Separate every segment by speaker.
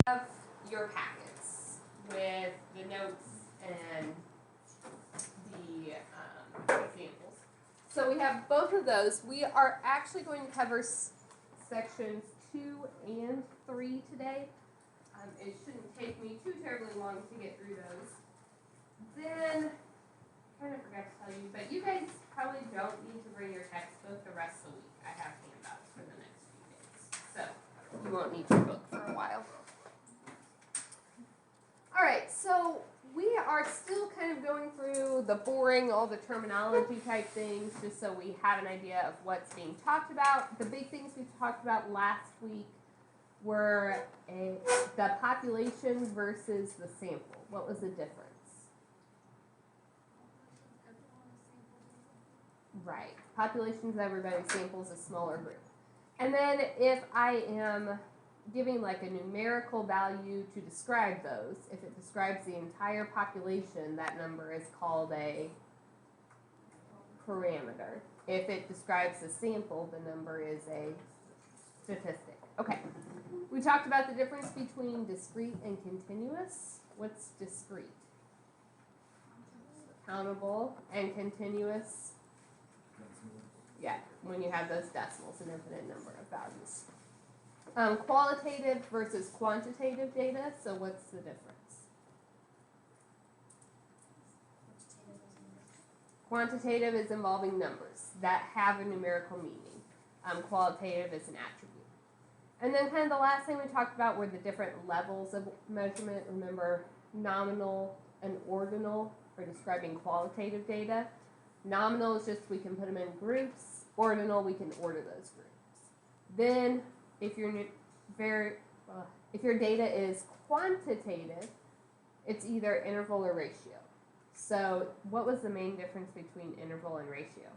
Speaker 1: have your packets with the notes and the examples. So we have both of those. We are actually going to cover sections 2 and 3 today. It shouldn't take me too terribly long to get through those. Then, I kind of forgot to tell you, but you guys probably don't need to bring your textbook the rest of the week. I have handouts for the next few days. So, you won't need your book for a while. Alright, so we are still kind of going through the boring, all the terminology type things, just so we have an idea of what's being talked about. The big things we talked about last week were the population versus the sample. What was the difference? Right. Population is everybody, samples a smaller group. And then if I am giving like a numerical value to describe those, if it describes the entire population, that number is called a parameter. If it describes a sample, the number is a statistic. Okay. We talked about the difference between discrete and continuous. What's discrete? Countable. And continuous? Yeah, when you have those decimals, an infinite number of values. Qualitative versus quantitative data, so what's the difference? Quantitative is involving numbers that have a numerical meaning. Qualitative is an attribute. And then kind of the last thing we talked about were the different levels of measurement. Remember, nominal and ordinal for describing qualitative data. Nominal is just we can put them in groups. Ordinal, we can order those groups. Then, if your data is quantitative, it's either interval or ratio. So, what was the main difference between interval and ratio?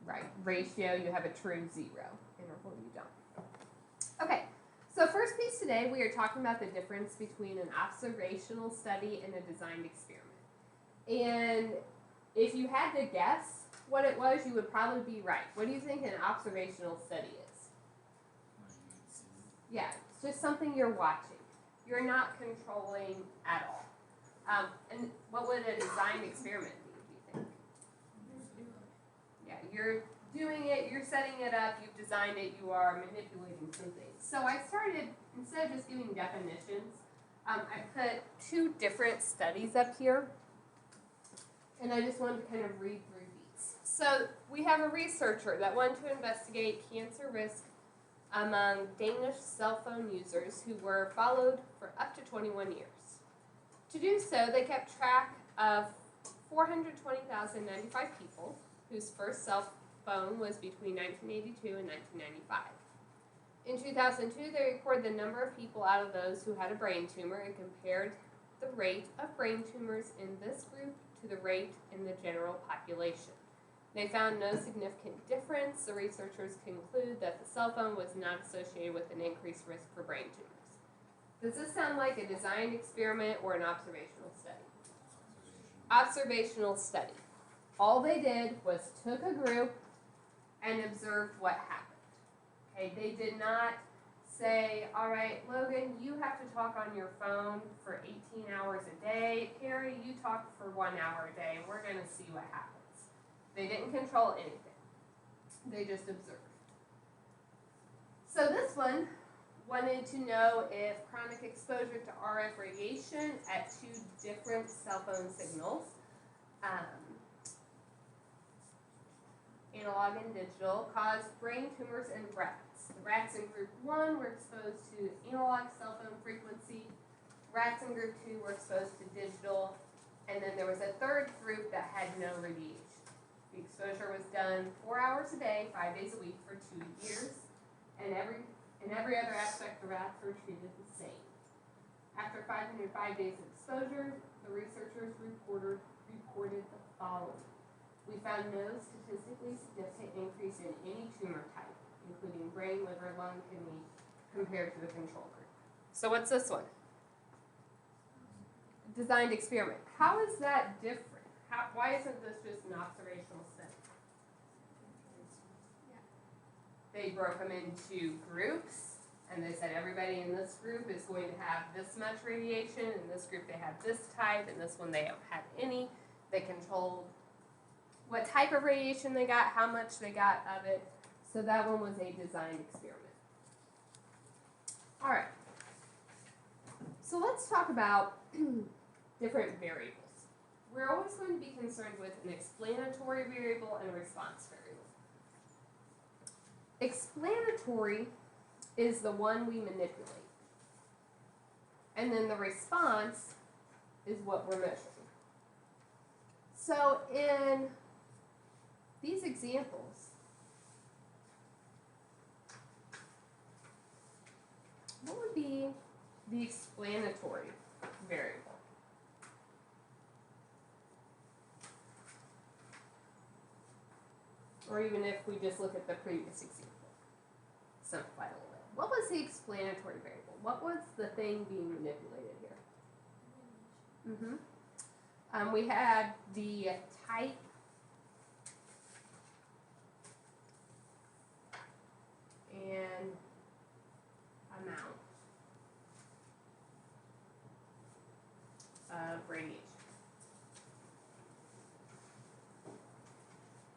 Speaker 1: Right, ratio, you have a true 0. Interval, you don't. Okay, so first piece today, we are talking about the difference between an observational study and a designed experiment. And if you had to guess what it was, you would probably be right. What do you think an observational study is? Yeah, it's just something you're watching. You're not controlling at all. And what would a designed experiment be, do you think? Yeah, you're doing it, you're setting it up, you've designed it, you are manipulating some things. So I started, instead of just giving definitions, I put 2 different studies up here. And I just wanted to kind of read through these. So we have a researcher that wanted to investigate cancer risk among Danish cell phone users who were followed for up to 21 years. To do so, they kept track of 420,095 people whose first cell phone was between 1982 and 1995. In 2002, they recorded the number of people out of those who had a brain tumor and compared the rate of brain tumors in this group to the rate in the general population. They found no significant difference. The researchers conclude that the cell phone was not associated with an increased risk for brain tumors. Does this sound like a designed experiment or an observational study? Observational study. All they did was took a group and observed what happened. Okay, they did not say, all right, Logan, you have to talk on your phone for 18 hours a day. Carrie, you talk for 1 hour a day, and we're going to see what happens. They didn't control anything. They just observed. So this one wanted to know if chronic exposure to RF radiation at 2 different cell phone signals, analog and digital, caused brain tumors in rats. The rats in group 1 were exposed to analog cell phone frequency. Rats in group 2 were exposed to digital. And then there was a third group that had no radiation. The exposure was done 4 hours a day, 5 days a week for 2 years. And every other aspect of rats were treated the same. After 505 days of exposure, the researchers reported the following. We found no statistically significant increase in any tumor type, including brain, liver, lung, kidney, compared to the control group. So what's this one? Designed experiment. How is that different? Why isn't this just an observational study? They broke them into groups. And they said everybody in this group is going to have this much radiation, in this group they have this type, and this one they don't have any. They controlled what type of radiation they got, how much they got of it. So that one was a designed experiment. All right. So let's talk about different variables. We're always going to be concerned with an explanatory variable and a response variable. Explanatory is the one we manipulate. And then the response is what we're measuring. So in these examples, what would be the explanatory variable? Or even if we just look at the previous example, simplify it a little bit. What was the explanatory variable? What was the thing being manipulated here? We had the type and amount of radiation.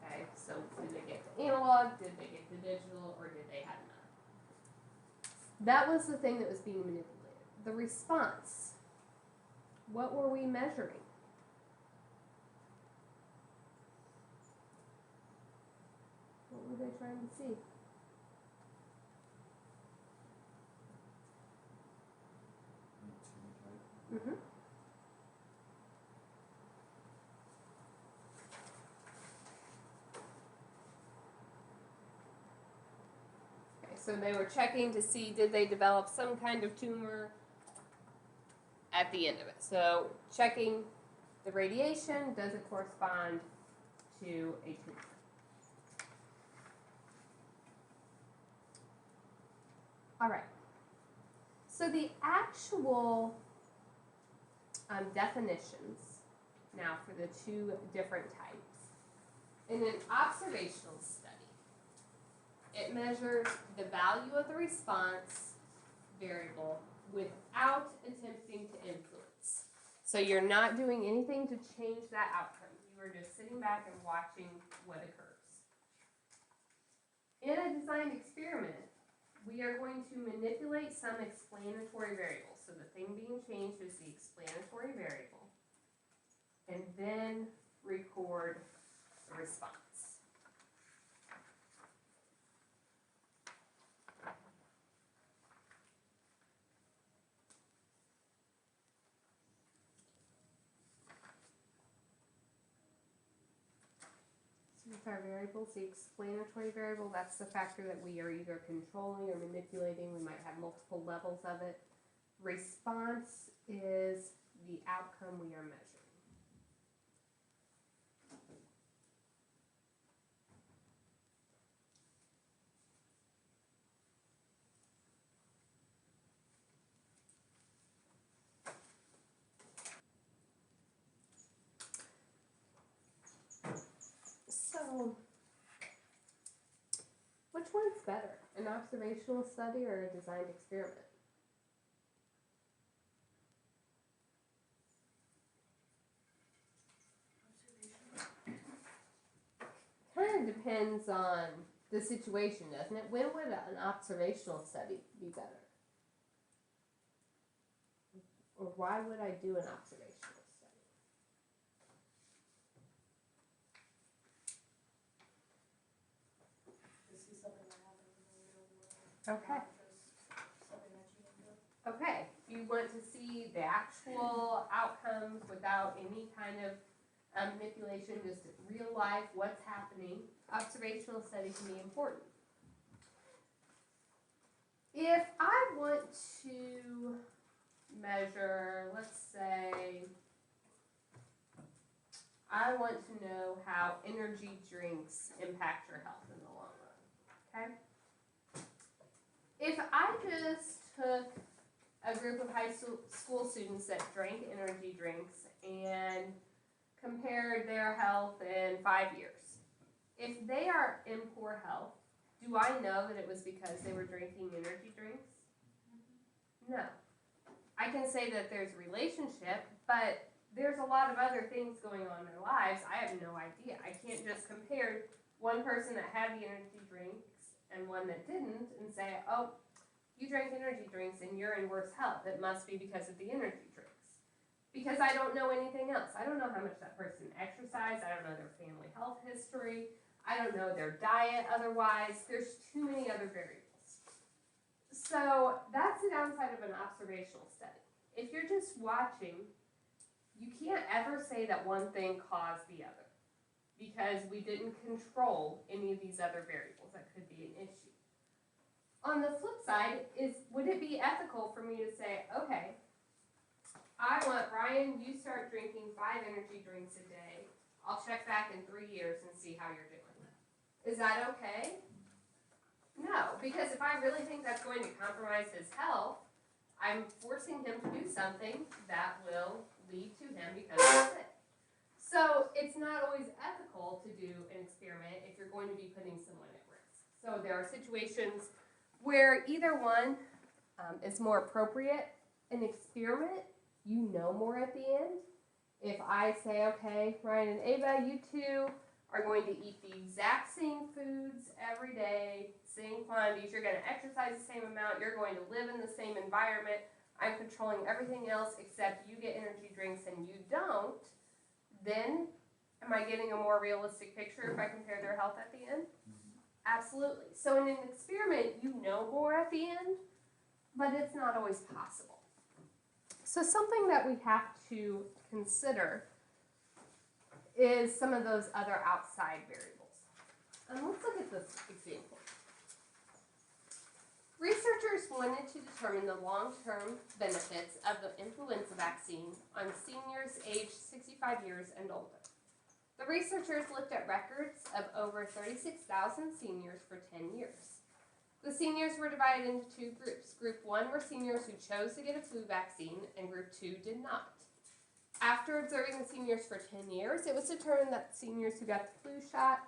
Speaker 1: Okay, so did they get the analog, did they get the digital, or did they have none? That was the thing that was being manipulated. The response, what were we measuring? What were they trying to see? Mm-hmm. Okay, so they were checking to see did they develop some kind of tumor at the end of it. So checking the radiation, does it correspond to a tumor? All right. So the actual definitions now for the two different types. In an observational study, it measures the value of the response variable without attempting to influence. So you're not doing anything to change that outcome. You are just sitting back and watching what occurs. In a designed experiment, we are going to manipulate some explanatory variable. So the thing being changed is the explanatory variable, and then record the response. So with our variables, the explanatory variable, that's the factor that we are either controlling or manipulating. We might have multiple levels of it. Response is the outcome we are measuring. So, which one's better, an observational study or a designed experiment? Kind of depends on the situation, doesn't it? When would an observational study be better? Or why would I do an observational study?
Speaker 2: To see something that happens in the real world.
Speaker 1: Okay.
Speaker 2: Not just something that you can do.
Speaker 1: Okay, you want to see the actual outcomes without any kind of manipulation, just real life, what's happening. Observational study can be important. If I want to measure, let's say, I want to know how energy drinks impact your health in the long run, okay? If I just took a group of high school students that drank energy drinks and compared their health in 5 years, if they are in poor health, do I know that it was because they were drinking energy drinks? No. I can say that there's a relationship, but there's a lot of other things going on in their lives. I have no idea. I can't just compare one person that had the energy drinks and one that didn't and say, oh, you drank energy drinks and you're in worse health. It must be because of the energy drinks. Because I don't know anything else. I don't know how much that person exercised. I don't know their family health history. I don't know their diet otherwise. There's too many other variables. So that's the downside of an observational study. If you're just watching, you can't ever say that one thing caused the other because we didn't control any of these other variables that could be an issue. On the flip side, would it be ethical for me to say, okay, I want Ryan, you start drinking 5 energy drinks a day. I'll check back in 3 years and see how you're doing. Is that okay? No, because if I really think that's going to compromise his health, I'm forcing him to do something that will lead to him becoming sick. So it's not always ethical to do an experiment if you're going to be putting someone at risk. So there are situations where either one is more appropriate. An experiment, you know more at the end. If I say, okay, Ryan and Ava, you two are going to eat the exact same foods every day, same quantities, you're going to exercise the same amount, you're going to live in the same environment, I'm controlling everything else except you get energy drinks and you don't, then am I getting a more realistic picture if I compare their health at the end? Absolutely. So in an experiment, you know more at the end, but it's not always possible. So something that we have to consider is some of those other outside variables. Let's look at this example. Researchers wanted to determine the long-term benefits of the influenza vaccine on seniors aged 65 years and older. The researchers looked at records of over 36,000 seniors for 10 years. The seniors were divided into 2 groups. Group 1 were seniors who chose to get a flu vaccine, and Group 2 did not. After observing the seniors for 10 years, it was determined that seniors who got the flu shot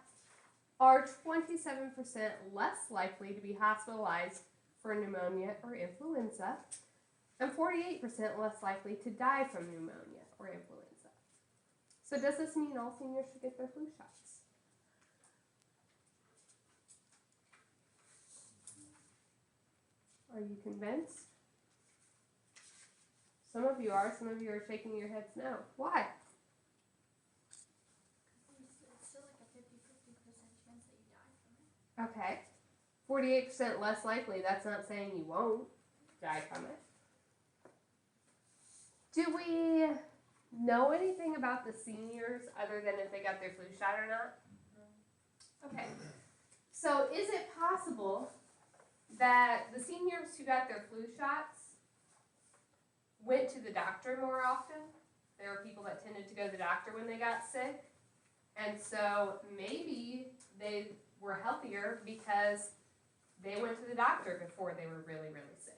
Speaker 1: are 27% less likely to be hospitalized for pneumonia or influenza, and 48% less likely to die from pneumonia or influenza. So does this mean all seniors should get their flu shots? Are you convinced? Some of you are, some of you are shaking your heads no. Why?
Speaker 2: It's still like a 50% chance that you die from it.
Speaker 1: Okay. 48% less likely, that's not saying you won't die from it. Do we know anything about the seniors other than if they got their flu shot or not? Okay. So is it possible that the seniors who got their flu shots went to the doctor more often? There were people that tended to go to the doctor when they got sick. And so maybe they were healthier because they went to the doctor before they were really, really sick.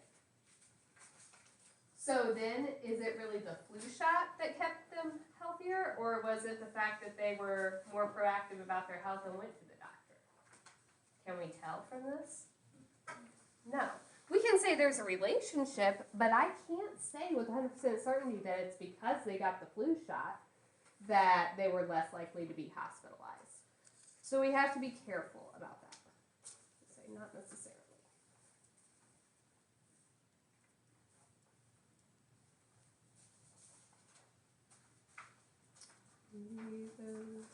Speaker 1: So then, is it really the flu shot that kept them healthier, or was it the fact that they were more proactive about their health and went to the doctor? Can we tell from this? No. We can say there's a relationship, but I can't say with 100% certainty that it's because they got the flu shot that they were less likely to be hospitalized. So we have to be careful about that. Say not necessarily. Leave those.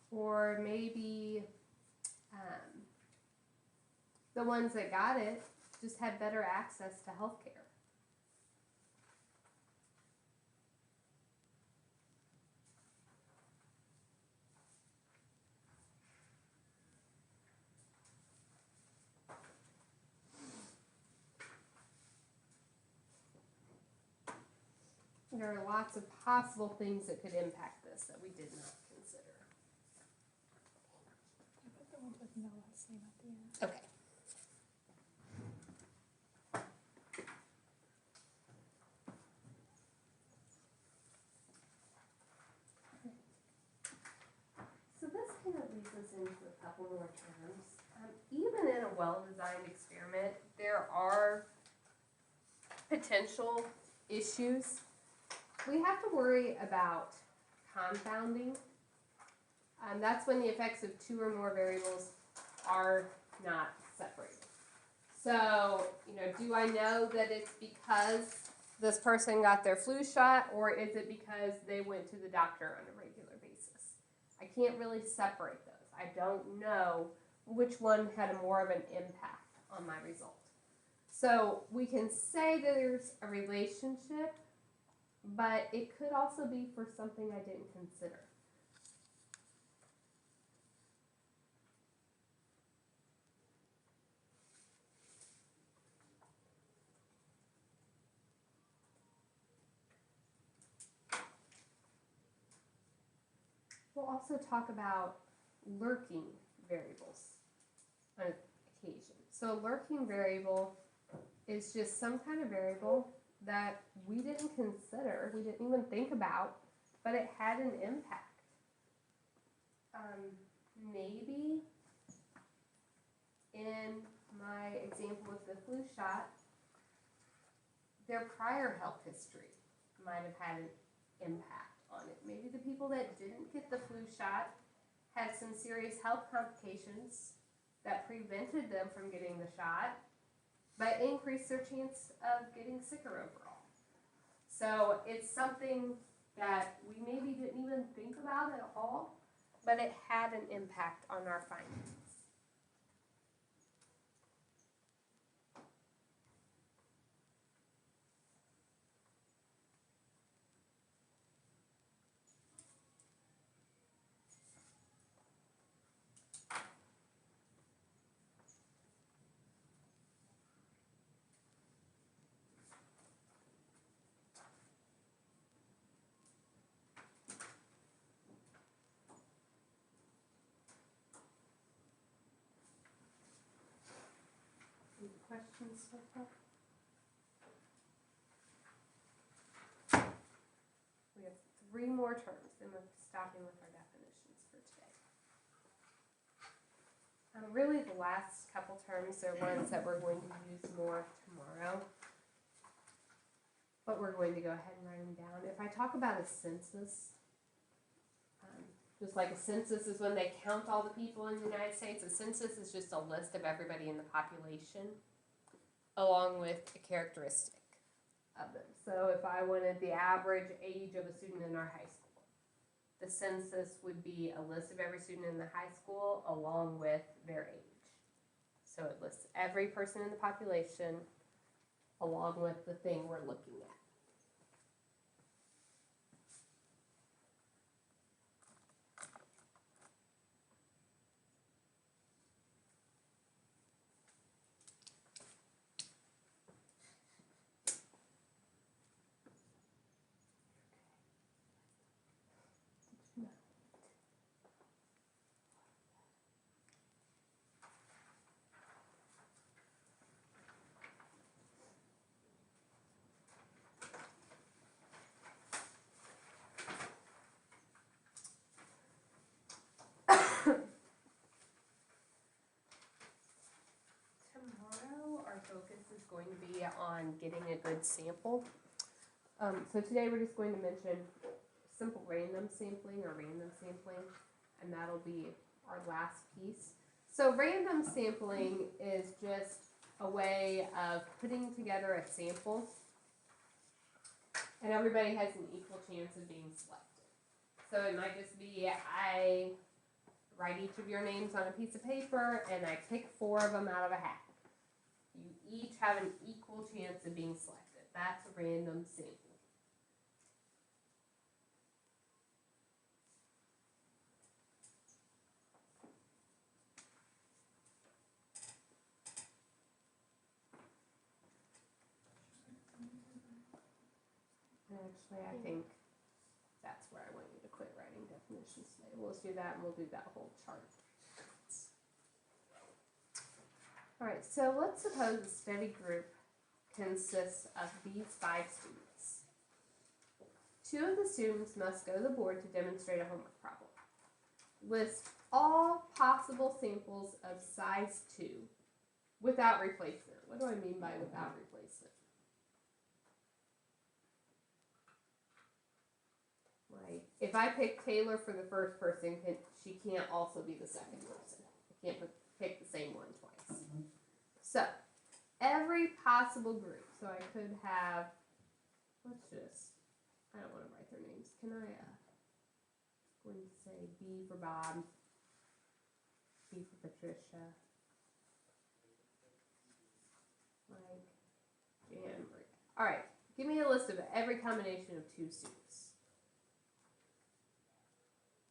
Speaker 1: Or maybe the ones that got it just had better access to health care. There are lots of possible things that could impact this that we did not consider.
Speaker 2: Put the ones with no last name at the end.
Speaker 1: Okay. couple more terms. Even in a well-designed experiment, there are potential issues. We have to worry about confounding. That's when the effects of two or more variables are not separated. So, do I know that it's because this person got their flu shot, or is it because they went to the doctor on a regular basis? I can't really separate those. I don't know which one had more of an impact on my result. So we can say that there's a relationship, but it could also be for something I didn't consider. We'll also talk about lurking variables on occasion. So a lurking variable is just some kind of variable that we didn't consider, we didn't even think about, but it had an impact. Maybe in my example with the flu shot, their prior health history might have had an impact on it. Maybe the people that didn't get the flu shot had some serious health complications that prevented them from getting the shot, but increased their chance of getting sicker overall. So it's something that we maybe didn't even think about at all, but it had an impact on our findings. Any questions so far? We have 3 more terms, then we're stopping with our definitions for today. Really, the last couple terms are ones that we're going to use more tomorrow, but we're going to go ahead and write them down. If I talk about a census, just like a census is when they count all the people in the United States, a census is just a list of everybody in the population along with a characteristic of them. So if I wanted the average age of a student in our high school, the census would be a list of every student in the high school along with their age. So it lists every person in the population along with the thing we're looking at. Tomorrow, our focus is going to be on getting a good sample. So today we're just going to mention simple random sampling or random sampling, and that'll be our last piece. So random sampling is just a way of putting together a sample, and everybody has an equal chance of being selected. So it might just be I write each of your names on a piece of paper, and I pick 4 of them out of a hat. You each have an equal chance of being selected. That's a random sample. And actually, I think that's where I want you to quit writing definitions today. We'll just do that, and we'll do that whole chart. All right, so let's suppose a study group consists of these 5 students. 2 of the students must go to the board to demonstrate a homework problem. List all possible samples of size 2 without replacement. What do I mean by without replacement? Like, if I pick Taylor for the first person, she can't also be the second person. I can't pick the same one twice. So, every possible group. So I could have, let's just, I don't want to write their names. Can I, going to say B for Bob, B for Patricia, Mike, Jan, Maria. All right, give me a list of every combination of 2 students.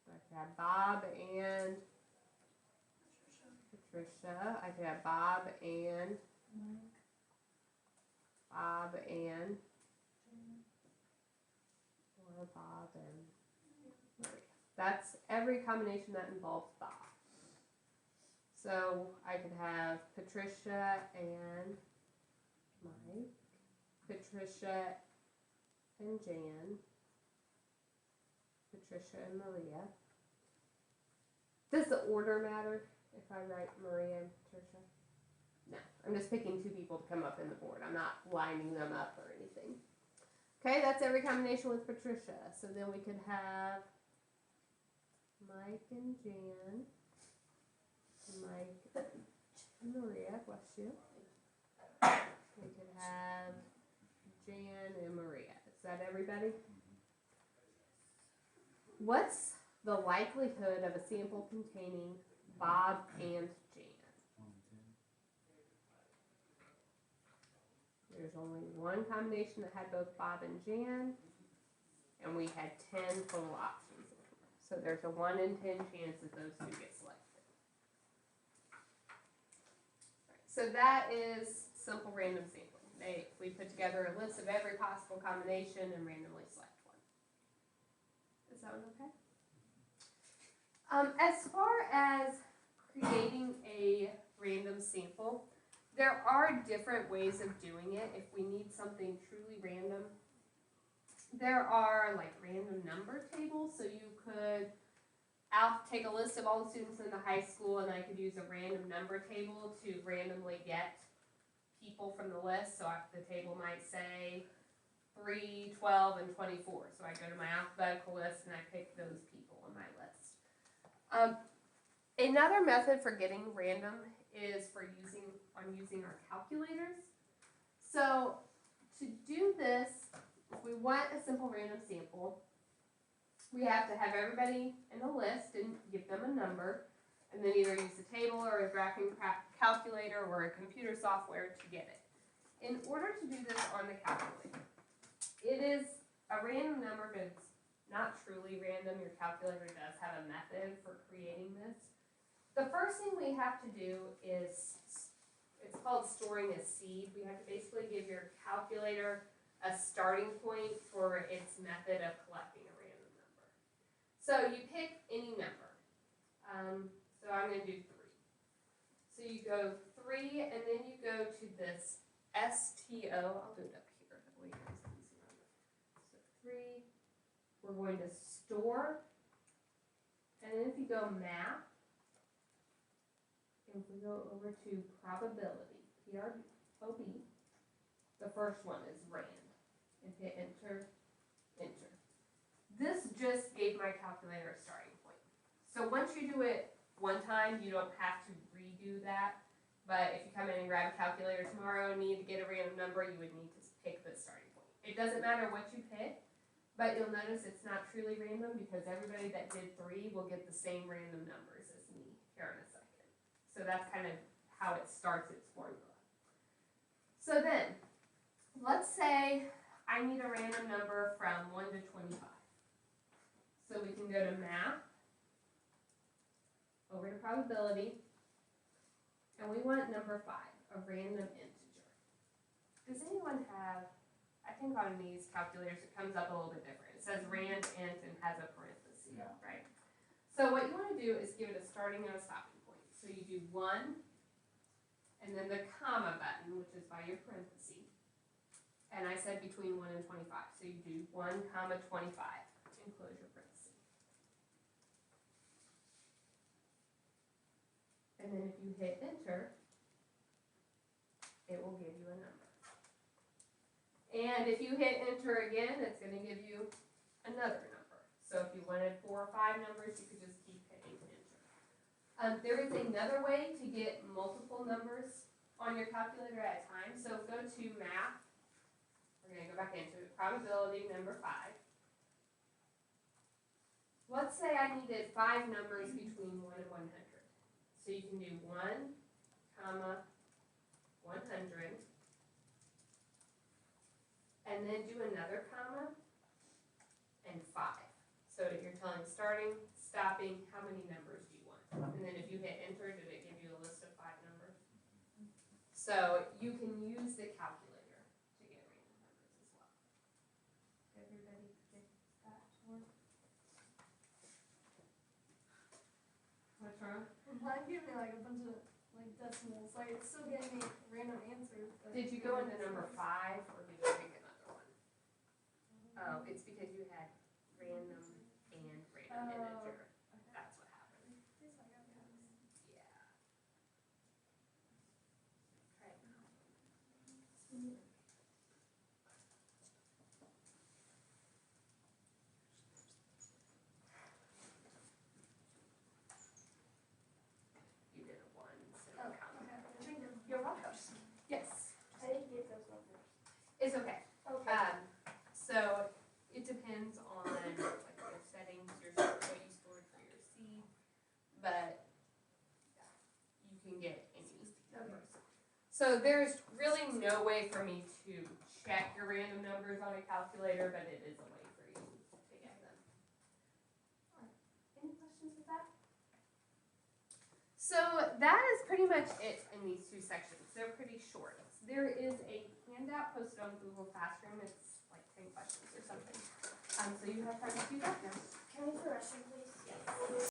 Speaker 1: So I could have Bob and Patricia. I could have Bob and Bob and or Bob and Maria. That's every combination that involves Bob. So I could have Patricia and Mike, Patricia and Jan, Patricia and Maria. Does the order matter if I write Maria and Patricia? No, I'm just picking 2 people to come up in the board. I'm not lining them up or anything. Okay, that's every combination with Patricia. So then we could have Mike and Jan, Mike and Maria, bless you. We could have Jan and Maria. Is that everybody? What's the likelihood of a sample containing Bob and Jan? There's only one combination that had both Bob and Jan, and we had 10 total options. So there's a 1 in 10 chance that those 2 get selected. So that is simple random sampling. We put together a list of every possible combination and randomly select one. Is that one okay? As far as creating a random sample, there are different ways of doing it if we need something truly random. There are like random number tables, so you could take a list of all the students in the high school and I could use a random number table to randomly get people from the list. So the table might say 3, 12, and 24. So I go to my alphabetical list and I pick those people on my list. Another method for getting random is using our calculators. So to do this, if we want a simple random sample, we have to have everybody in a list and give them a number, and then either use the table or a graphing calculator or a computer software to get it. In order to do this on the calculator, it is a random number, but it's not truly random. Your calculator does have a method for creating this. The first thing we have to do is, it's called storing a seed. We have to basically give your calculator a starting point for its method of collecting a random number. So you pick any number. So I'm going to do 3. So you go 3, and then you go to this STO. I'll do it up here. That way it's easier. So 3. We're going to store. And then if you go math, if we go over to probability, PROB, the first one is rand. And hit enter, enter. This just gave my calculator a starting point. So once you do it one time, you don't have to redo that. But if you come in and grab a calculator tomorrow and need to get a random number, you would need to pick the starting point. It doesn't matter what you pick, but you'll notice it's not truly random because everybody that did 3 will get the same random numbers as me here in a second. So that's kind of how it starts its formula. So then, let's say I need a random number from 1 to 25. So we can go to math, over to probability, and we want number 5, a random integer. Does anyone have, I think on these calculators it comes up a little bit different. It says rand int and has a parenthesis, right? So what you want to do is give it a starting and a stopping point. So you do 1, and then the comma button, which is by your parenthesis. And I said between 1 and 25. So you do 1, comma 25, and close your parenthesis. And then if you hit enter, it will give you a number. And if you hit enter again, it's gonna give you another number. So if you wanted 4 or 5 numbers, you could just keep hitting enter. There is another way to get multiple numbers on your calculator at a time. So go to math. We're gonna go back into it. Probability number 5. Let's say I needed 5 numbers between 1 and 100. So you can do 1, comma, 100, and then do another comma, and 5. So you're telling starting, stopping, how many numbers do you want? And then if you hit enter, did it give you a list of 5 numbers? So you can use the calculator to get random numbers as well. Everybody get that to work? What's wrong?
Speaker 2: Mine gave me like a bunch of like decimals, like it still gave me random answers. But
Speaker 1: Did you go into number 5 or did you pick another one? Oh, it's because you had random and random integer. That's what happened.
Speaker 2: Please I got this.
Speaker 1: Yeah. Try it now. You did a 1, so
Speaker 2: Oh,
Speaker 1: comma.
Speaker 2: okay. Thank you.
Speaker 1: You're welcome. Yes,
Speaker 2: I didn't get those numbers.
Speaker 1: it's okay.
Speaker 2: Okay.
Speaker 1: So it depends on like your settings, what you stored for your seed, but you can get any numbers. So there's really no way for me to check your random numbers on a calculator, but it is a way for you to get them. Any questions with that? So that is pretty much it in these 2 sections. They're pretty short. There is a handout posted on Google Classroom. It's like 10 questions or something. So you have time to do that now.
Speaker 2: Can we use the restroom, please? Yes.